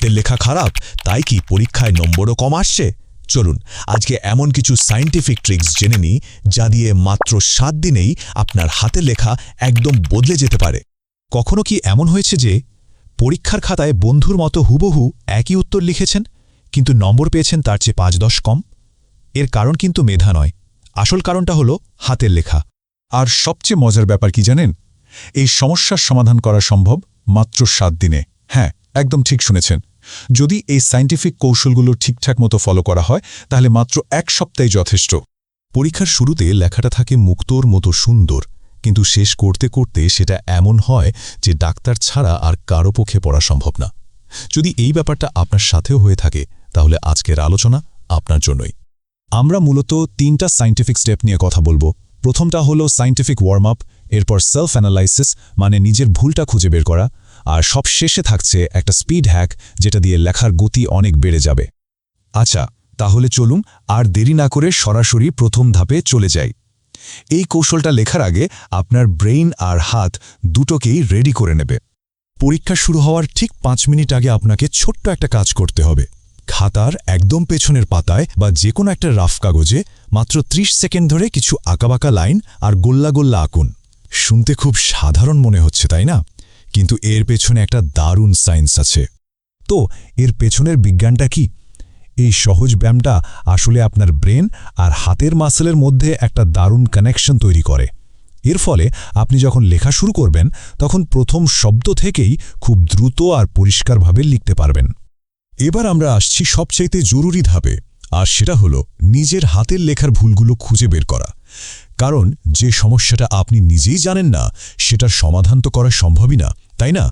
হাতের লেখা খারাপ, তাই কি পরীক্ষায় নম্বরও কম আসছে? চলুন আজকে এমন কিছু সায়েন্টিফিক ট্রিক্স জেনে নিই যা দিয়ে মাত্র 7 দিনেই আপনার হাতের লেখা একদম বদলে যেতে পারে। কখনো কি এমন হয়েছে যে পরীক্ষার খাতায় বন্ধুর মতো হুবহু একই উত্তর লিখেছেন, কিন্তু নম্বর পেয়েছেন তার চেয়ে 5-10 কম? এর কারণ কিন্তু মেধা নয়, আসল কারণটা হলো হাতের লেখা। আর সবচেয়ে মজার ব্যাপার কি জানেন? এই সমস্যার সমাধান করা সম্ভব মাত্র 7 দিনে। হ্যাঁ, একদম ঠিক শুনেছেন। যদি এই সায়েন্টিফিক কৌশলগুলো ঠিকঠাক মতো ফলো করা হয় তাহলে মাত্র 1 সপ্তাহে যথেষ্ট। পরীক্ষার শুরুতে লেখাটা থাকে মুক্তোর মতো সুন্দর, কিন্তু শেষ করতে করতে সেটা এমন হয় যে ডাক্তার ছাড়া আর কারো পক্ষে পড়া সম্ভব না। যদি এই ব্যাপারটা আপনার সাথেও হয়ে থাকে তাহলে আজকের আলোচনা আপনার জন্যই। আমরা মূলত 3টা সায়েন্টিফিক স্টেপ নিয়ে কথা বলবো। প্রথমটা হলো সায়েন্টিফিক ওয়ার্ম আপ, এরপর সেলফ অ্যানালাইসিস মানে নিজের ভুলটা খুঁজে বের করা, আর সব শেষে থাকছে একটা স্পিড হ্যাক যেটা দিয়ে লেখার গতি অনেক বেড়ে যাবে। আচ্ছা, তাহলে চলুন আর দেরি না করে সরাসরি প্রথম ধাপে চলে যাই। এই কৌশলটা লেখার আগে আপনার ব্রেইন আর হাত দুটোকেই রেডি করে নেবে। পরীক্ষা শুরু হওয়ার ঠিক 5 মিনিট আগে আপনাকে ছোট্ট একটা কাজ করতে হবে। খাতার একদম পেছনের পাতায় বা যে কোনো একটা রাফ কাগজে মাত্র 30 সেকেন্ড ধরে কিছু আঁকাবাঁকা লাইন আর গোল্লা গোল্লা আঁকুন। শুনতে খুব সাধারণ মনে হচ্ছে, তাই না? কিন্তু এর পেছনে একটা দারুণ সায়েন্স আছে। তো এর পেছনের বিজ্ঞানটা কি? এই সহজ ব্যায়ামটা আসলে আপনার ব্রেন আর হাতের মাসলের মধ্যে একটা দারুণ কানেকশন তৈরি করে। এর ফলে আপনি যখন লেখা শুরু করবেন তখন প্রথম শব্দ থেকেই খুব দ্রুত আর পরিষ্কারভাবে লিখতে পারবেন। এবার আমরা আসছি সবচাইতে জরুরি ধাপে, আর সেটা হলো নিজের হাতের লেখার ভুলগুলো খুঁজে বের করা। কারণ যে সমস্যাটা আপনি নিজেই জানেন না সেটার সমাধান তো করা সম্ভবই না, তাই না?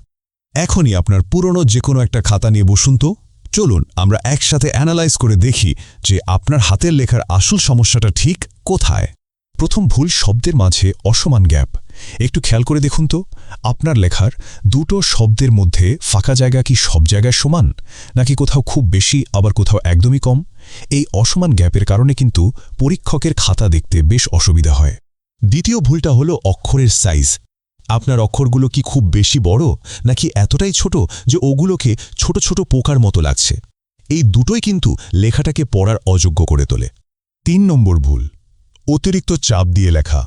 এখনই আপনার পুরনো যে কোনো একটা খাতা নিয়ে বসুন তো। চলুন আমরা একসাথে অ্যানালাইজ করে দেখি যে আপনার হাতের লেখার আসল সমস্যাটা ঠিক কোথায়। প্রথম ভুল, শব্দের মাঝে অসমান গ্যাপ। একটু খেয়াল করে দেখুন তো, আপনার লেখার দুটো শব্দের মধ্যে ফাঁকা জায়গা কি সব জায়গায় সমান, নাকি কোথাও খুব বেশি আবার কোথাও একদমই কম? এই অসমান গ্যাপের কারণে কিন্তু পরীক্ষকের খাতা দেখতে বেশ অসুবিধা হয়। দ্বিতীয় ভুলটা হলো অক্ষরের সাইজ। আপনার অক্ষরগুলো কি খুব বেশি বড়, নাকি এতটাই ছোট যে ওগুলোকে ছোট ছোট পোকার মতো লাগছে? এই দুটোই কিন্তু লেখাটাকে পড়ার অযোগ্য করে তোলে। 3 নম্বর ভুল, অতিরিক্ত চাপ দিয়ে লেখা।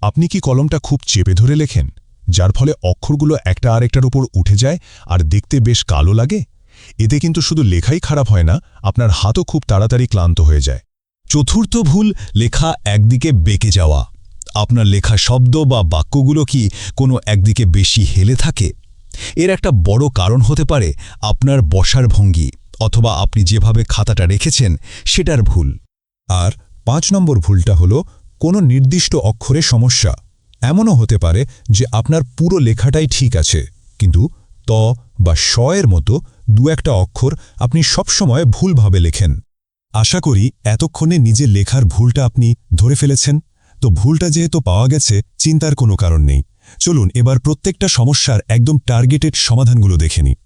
আপনি কি কলমটা খুব চেপে ধরে লেখেন, যার ফলে অক্ষরগুলো একটা আরেকটার উপর উঠে যায় আর দেখতে বেশ কালো লাগে? এতে কিন্তু শুধু লেখাই খারাপ হয় না, আপনার হাতও খুব তাড়াতাড়ি ক্লান্ত হয়ে যায়। চতুর্থ ভুল, লেখা একদিকে বেঁকে যাওয়া। আপনার লেখা শব্দ বা বাক্যগুলো কি কোনো একদিকে বেশি হেলে থাকে? এর একটা বড় কারণ হতে পারে আপনার বসার ভঙ্গি, অথবা আপনি যেভাবে খাতাটা রেখেছেন সেটার ভুল। আর 5 নম্বর ভুলটা হলো কোনো নির্দিষ্ট অক্ষরে সমস্যা। এমনও হতে পারে যে আপনার পুরো লেখাটাই ঠিক আছে, কিন্তু ত বা শ এর মতো 2-1টা অক্ষর আপনি সবসময় ভুলভাবে লেখেন। আশা করি এতক্ষণে নিজের লেখার ভুলটা আপনি ধরে ফেলেছেন। তো ভুলটা যেহেতু পাওয়া গেছে, চিন্তার কোনো কারণ নেই। চলুন এবার প্রত্যেকটা সমস্যার একদম টার্গেটেড সমাধানগুলো দেখে নিই।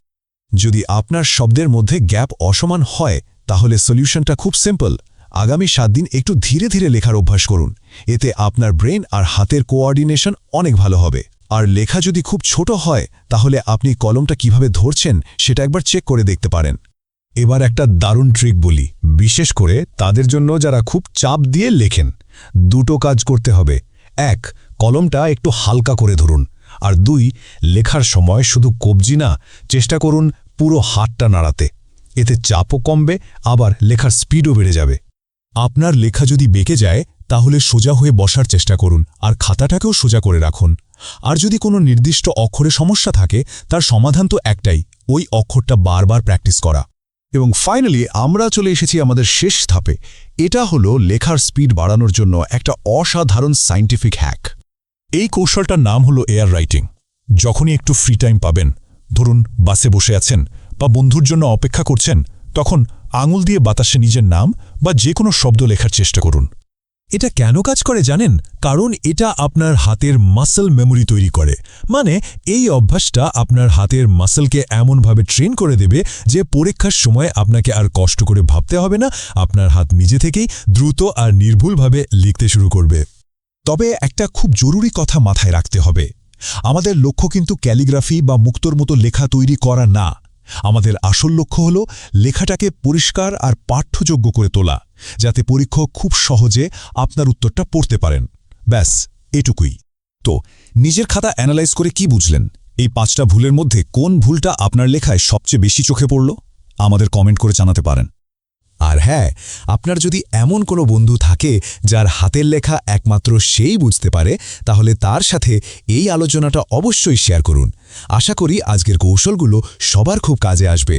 যদি আপনার শব্দের মধ্যে গ্যাপ অসমান হয় তাহলে সলিউশনটা খুব সিম্পল। আগামী 7 দিন একটু ধীরে ধীরে লেখার অভ্যাস করুন। এতে আপনার ব্রেন আর হাতের কোঅর্ডিনেশন অনেক ভালো হবে। আর লেখা যদি খুব ছোট হয় তাহলে আপনি কলমটা কিভাবে ধরছেন সেটা একবার চেক করে দেখতে পারেন। এবার একটা দারুণ ট্রিক বলি, বিশেষ করে তাদের জন্য যারা খুব চাপ দিয়ে লেখেন। 2টো কাজ করতে হবে। 1, কলমটা একটু হালকা করে ধরুন। আর 2, লেখার সময় শুধু কবজি না, চেষ্টা করুন পুরো হাতটা নাড়াতে। এতে চাপও কমবে, আবার লেখার স্পিডও বেড়ে যাবে। আপনার লেখা যদি বেঁকে যায় তাহলে সোজা হয়ে বসার চেষ্টা করুন আর খাতাটাকেও সোজা করে রাখুন। আর যদি কোনো নির্দিষ্ট অক্ষরে সমস্যা থাকে তার সমাধান তো একটাই, ওই অক্ষরটা বারবার প্র্যাকটিস করা। এবং ফাইনালি আমরা চলে এসেছি আমাদের শেষ ধাপে। এটা হলো লেখার স্পিড বাড়ানোর জন্য একটা অসাধারণ সায়েন্টিফিক হ্যাক। এই কৌশলটার নাম হলো এয়ার রাইটিং। যখনই একটু ফ্রি টাইম পাবেন, ধরুন বাসে বসে আছেন বা বন্ধুর জন্য অপেক্ষা করছেন, তখন আঙুল দিয়ে বাতাসে নিজের নাম বা যে কোনো শব্দ লেখার চেষ্টা করুন। এটা কেন কাজ করে জানেন? কারণ এটা আপনার হাতের মাসল মেমোরি তৈরি করে। মানে এই অভ্যাসটা আপনার হাতের মাসলকে এমনভাবে ট্রেন করে দেবে যে পরীক্ষার সময় আপনাকে আর কষ্ট করে ভাবতে হবে না, আপনার হাত নিজে থেকেই দ্রুত আর নির্ভুলভাবে লিখতে শুরু করবে। তবে একটা খুব জরুরি কথা মাথায় রাখতে হবে, আমাদের লক্ষ্য কিন্তু ক্যালিগ্রাফি বা মুক্তোর মতো লেখা তৈরি করা না। আমাদের আসল লক্ষ্য হল লেখাটাকে পরিষ্কার আর পাঠ্যযোগ্য করে তোলা, যাতে পরীক্ষক খুব সহজে আপনার উত্তরটা পড়তে পারেন। ব্যাস, এটুকুই। তো নিজের খাতা অ্যানালাইজ করে কি বুঝলেন? এই 5টা ভুলের মধ্যে কোন ভুলটা আপনার লেখায় সবচেয়ে বেশি চোখে পড়ল? আমাদের কমেন্ট করে জানাতে পারেন। আর হ্যাঁ, আপনার যদি এমন কোনো বন্ধু থাকে যার হাতের লেখা একমাত্র সেই বুঝতে পারে, তাহলে তার সাথে এই আলোচনাটা অবশ্যই শেয়ার করুন। আশা করি আজকের কৌশলগুলো সবার খুব কাজে আসবে।